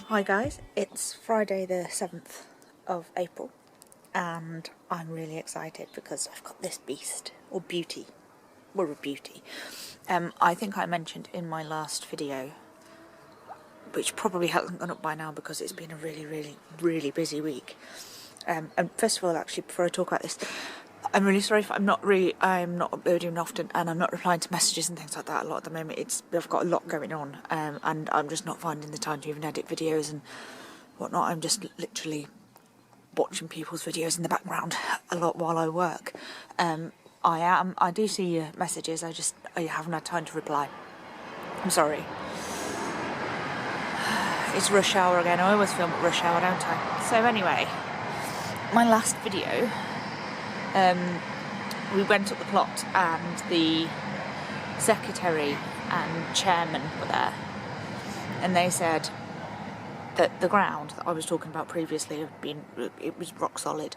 Hi guys, it's Friday the 7th of April and I'm really excited because I've got this beast, or beauty, or a beauty. I think I mentioned in my last video, which probably hasn't gone up by now because it's been a really busy week. And first of all, actually, before I talk about this, I'm really sorry if I'm not uploading often and I'm not replying to messages and things like that a lot at the moment. I've got a lot going on, and I'm just not finding the time to even edit videos and whatnot. I'm just literally watching people's videos in the background a lot while I work. I do see your messages, I haven't had time to reply. I'm sorry. It's rush hour again. I always film at rush hour, don't I? So anyway, my last video, we went up the plot and the secretary and chairman were there, and they said that the ground that I was talking about previously it was rock solid,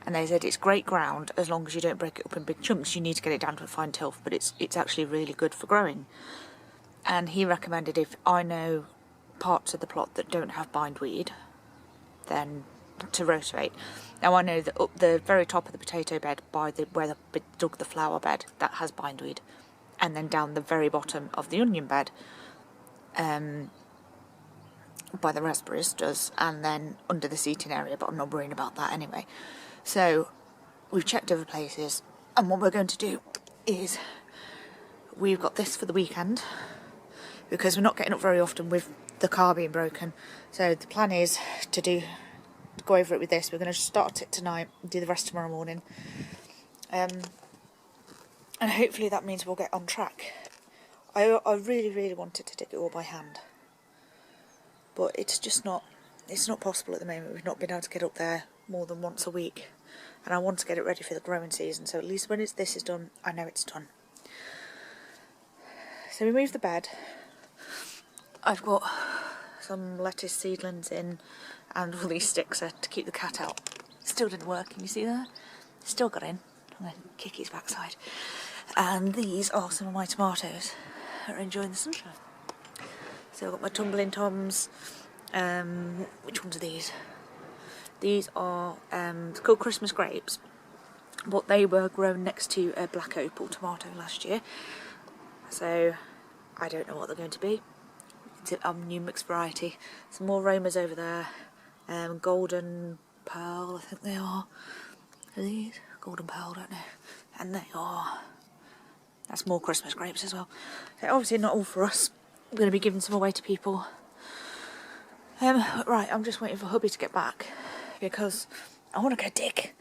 and they said it's great ground as long as you don't break it up in big chunks. You need to get it down to a fine tilth, but it's actually really good for growing. And he recommended, if I know parts of the plot that don't have bindweed, then to Rotavate. Now I know that up the very top of the potato bed, where they dug the flower bed, that has bindweed, and then down the very bottom of the onion bed, by the raspberries does, and then under the seating area, but I'm not worrying about that anyway. So we've checked other places, and what we're going to do is, we've got this for the weekend because we're not getting up very often with the car being broken. So the plan is to go over it with this. We're going to start it tonight and do the rest tomorrow morning, and hopefully that means we'll get on track. I really wanted to dig it all by hand, but it's not possible at the moment. We've not been able to get up there more than once a week, and I want to get it ready for the growing season, so at least when this is done, I know it's done. So we moved the bed. I've got some lettuce seedlings in and all these sticks to keep the cat out. Still didn't work, can you see there? Still got in. I'm going to kick his backside. And these are some of my tomatoes that are enjoying the sunshine. So I've got my tumbling toms. Which ones are these? These are called Christmas grapes, but they were grown next to a black opal tomato last year. So I don't know what they're going to be. It's a new mixed variety. Some more Romas over there. Golden pearl, I think they are. Are these? Golden pearl, don't know. And they are. That's more Christmas grapes as well. So obviously not all for us. I'm going to be giving some away to people. Right, I'm just waiting for hubby to get back because I want to go dig.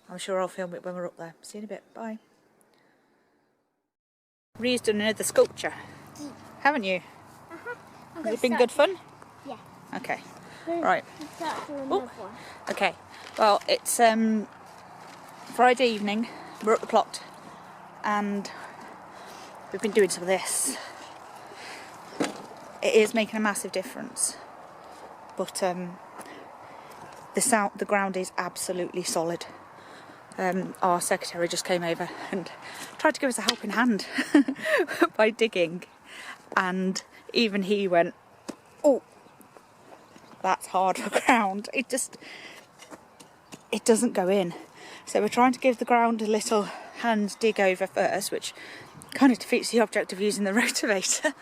I'm sure I'll film it when we're up there. See you in a bit. Bye. Ree's done another sculpture, haven't you? Has it been good fun? Yeah. Okay. Right. Oh. Okay. Well, it's Friday evening. We're at the plot, and we've been doing some of this. It is making a massive difference, but the ground is absolutely solid. Our secretary just came over and tried to give us a helping hand by digging, and even he went, "Oh, that's hard for ground. It doesn't go in." So we're trying to give the ground a little hand dig over first, which kind of defeats the object of using the rotavator.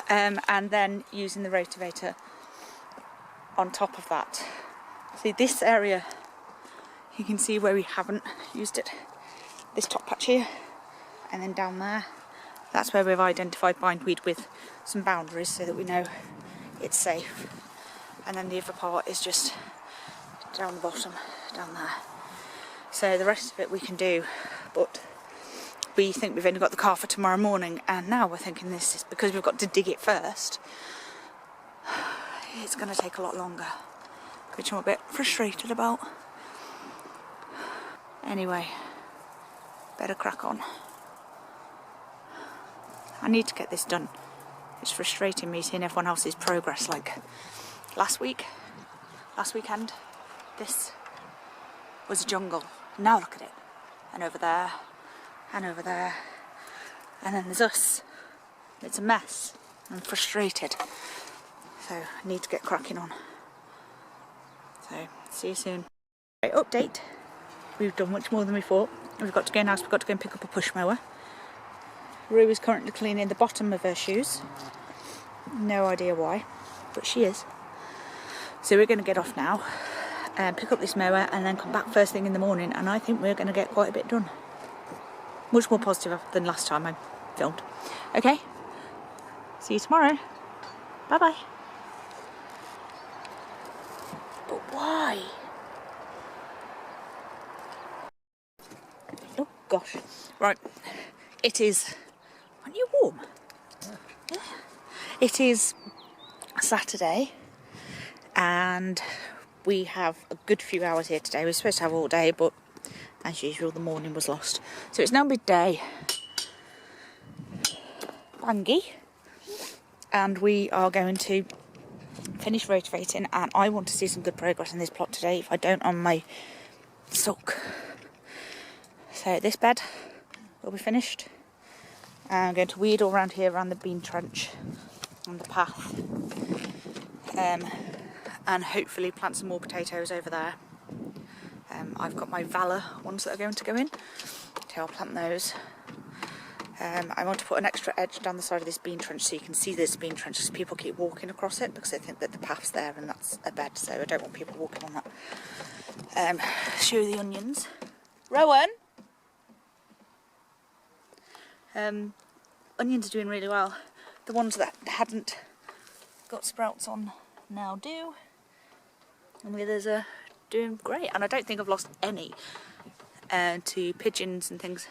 And then using the rotavator on top of that. See this area, you can see where we haven't used it. This top patch here, and then down there. That's where we've identified bindweed with some boundaries so that we know it's safe. And then the other part is just down the bottom, down there. So the rest of it we can do, but we think we've only got the car for tomorrow morning, and now we're thinking this is because we've got to dig it first. It's going to take a lot longer, which I'm a bit frustrated about. Anyway, better crack on. I need to get this done. It's frustrating me seeing everyone else's progress, like last weekend, this was a jungle. Now look at it. And over there, and over there, and then there's us. It's a mess. I'm frustrated. So I need to get cracking on. So see you soon. Right, update. We've done much more than we thought. We've got to go now, so we've got to go and pick up a push mower. Rue is currently cleaning the bottom of her shoes. No idea why, but she is. So we're going to get off now and pick up this mower and then come back first thing in the morning, and I think we're going to get quite a bit done. Much more positive than last time I filmed. Okay, see you tomorrow. Bye bye. But why? Oh gosh. Right, it is, aren't you warm? Yeah. It is Saturday and we have a good few hours here today. We're supposed to have all day, but as usual the morning was lost. So it's now midday. Bangy. And we are going to finish rotavating, and I want to see some good progress in this plot today. If I don't, on my sulk. So this bed will be finished. I'm going to weed all around here, around the bean trench and the path, and hopefully plant some more potatoes over there. I've got my Valor ones that are going to go in, so I'll plant those. I want to put an extra edge down the side of this bean trench so you can see this bean trench, because people keep walking across it because they think that the path's there and that's a bed, so I don't want people walking on that. Show you the onions. Rowan! Onions are doing really well. The ones that hadn't got sprouts on now do, and the others are doing great, and I don't think I've lost any to pigeons and things.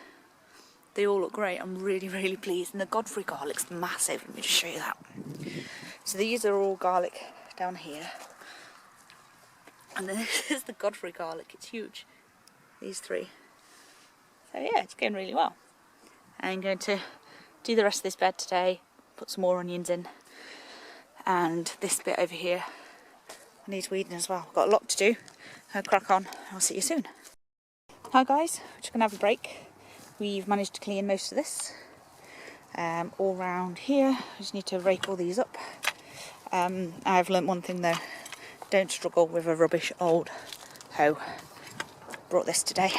They all look great. I'm really pleased, and the Godfrey garlic's massive. Let me just show you that. So these are all garlic down here, and then this is the Godfrey garlic. It's huge, these three. So yeah, it's going really well. I'm going to do the rest of this bed today, put some more onions in, and this bit over here needs weeding as well. I've got a lot to do. I'll crack on. I'll see you soon. Hi guys, we're just going to have a break. We've managed to clean most of this. All round here, I just need to rake all these up. I've learnt one thing though, don't struggle with a rubbish old hoe. Brought this today.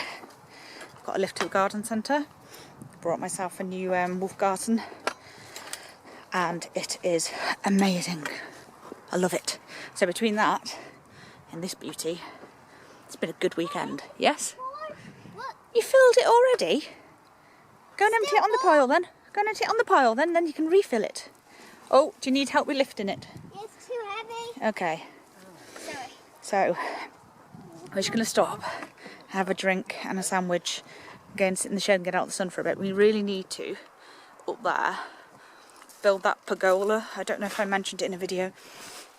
Got a lift to the garden centre. Brought myself a new wolf garden, and it is amazing. I love it. So between that and this beauty, it's been a good weekend. Yes? You filled it already? Go and empty it on the pile then. Go and empty it on the pile then you can refill it. Oh, do you need help with lifting it? It's too heavy. Okay. Sorry. So, we're just going to stop, have a drink and a sandwich, go and sit in the shed and get out of the sun for a bit. We really need to, up there, build that pergola. I don't know if I mentioned it in a video.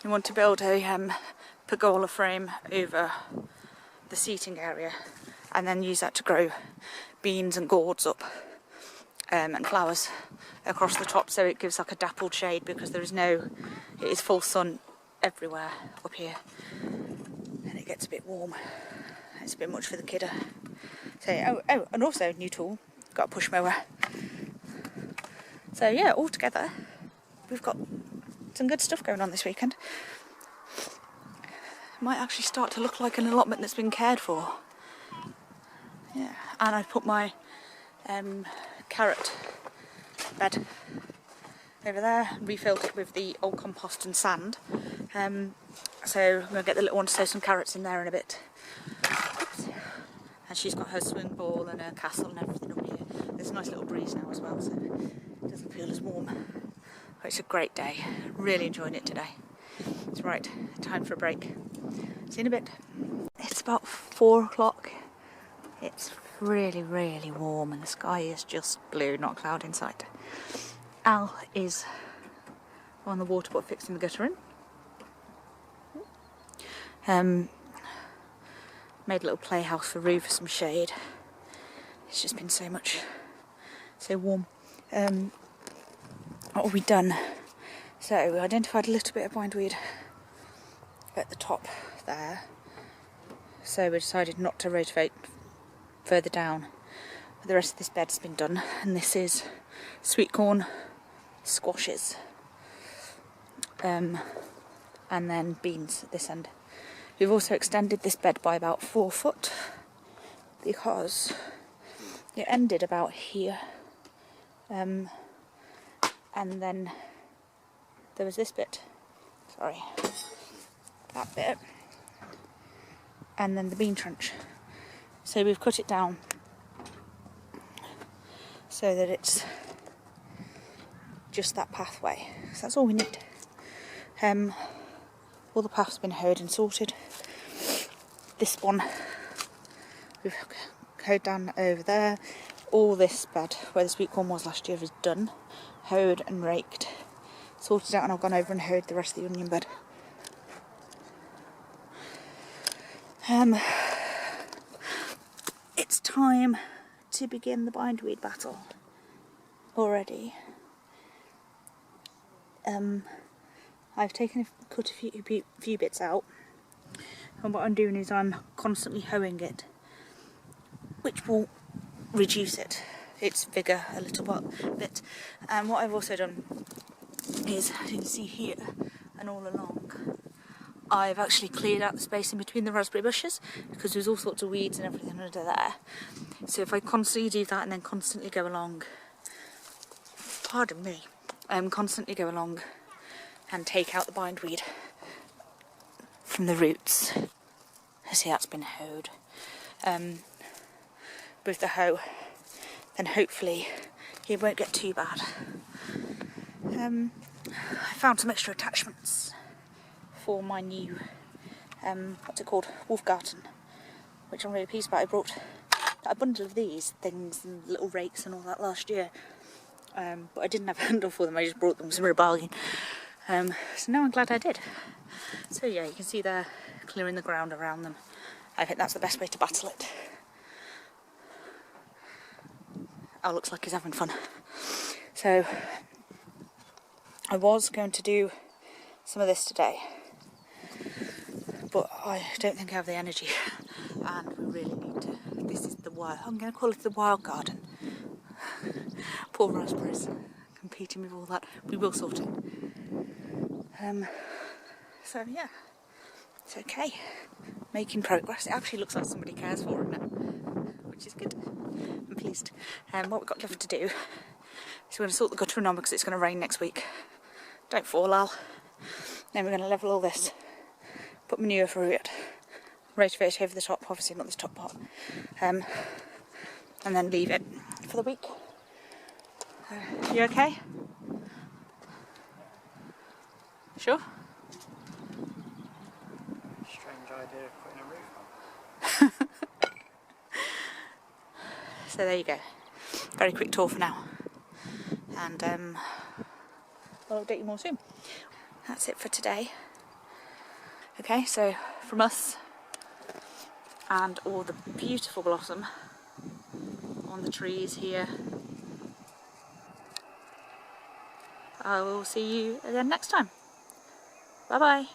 We want to build a pergola frame over the seating area, and then use that to grow beans and gourds up, and flowers across the top, so it gives like a dappled shade, because there is no, it is full sun everywhere up here, and it gets a bit warm. It's a bit much for the kidder. So, oh, and also new tool, got a push mower. So yeah, all together, we've got some good stuff going on this weekend. Might actually start to look like an allotment that's been cared for. Yeah, and I put my carrot bed over there, refilled it with the old compost and sand. So I'm going to get the little one to sow some carrots in there in a bit. Oops. And she's got her swing ball and her castle and everything up here. There's a nice little breeze now as well, so it doesn't feel as warm. But it's a great day. Really enjoying it today. It's right, time for a break. See you in a bit. It's about 4 o'clock. It's really warm and the sky is just blue, not a cloud in sight. Al is on the water but fixing the gutter in. Made a little playhouse for Rue for some shade. It's just been so warm. What have we done? So we identified a little bit of bindweed at the top there. So we decided not to rotate further down. But the rest of this bed's been done, and this is sweet corn squashes. and then beans at this end. We've also extended this bed by about 4 foot because it ended about here, and then there was this bit, sorry, that bit, and then the bean trench. So we've cut it down so that it's just that pathway. So that's all we need. All the path's been hoed and sorted. This one we've hoed down over there. All this bed where the sweet corn was last year is done, hoed and raked, sorted out, and I've gone over and hoed the rest of the onion bed. It's time to begin the bindweed battle already. I've cut a few bits out, and what I'm doing is I'm constantly hoeing it, which will reduce its vigour a little bit. And what I've also done is, as you can see here and all along, I've actually cleared out the space in between the raspberry bushes because there's all sorts of weeds and everything under there. So if I constantly do that and then constantly go along, pardon me, constantly go along and take out the bindweed from the roots. See, that's been hoed with the hoe, then hopefully it won't get too bad. I found some extra attachments for my new, what's it called, wolf garden, which I'm really pleased about. I brought a bundle of these things and little rakes and all that last year, but I didn't have a handle for them. I just brought them, it was a real bargain. So now I'm glad I did. So yeah, you can see they're clearing the ground around them. I think that's the best way to battle it. Oh, looks like he's having fun. So I was going to do some of this today, but I don't think I have the energy, and we really need to. This is the wild. I'm going to call it the wild garden. Poor raspberries competing with all that. We will sort it. So yeah, it's okay. Making progress. It actually looks like somebody cares for it now, which is good. I'm pleased. What we've got left to do is we're going to sort the guttering on because it's going to rain next week. Don't fall, Al. Then we're going to level all this, put manure through it, rotivate over the top, obviously not this top part, and then leave it for the week. You okay? Sure? Strange idea of putting a roof on. So there you go. Very quick tour for now. And I'll update you more soon. That's it for today. Okay, so from us and all the beautiful blossom on the trees here, I will see you again next time. Bye bye.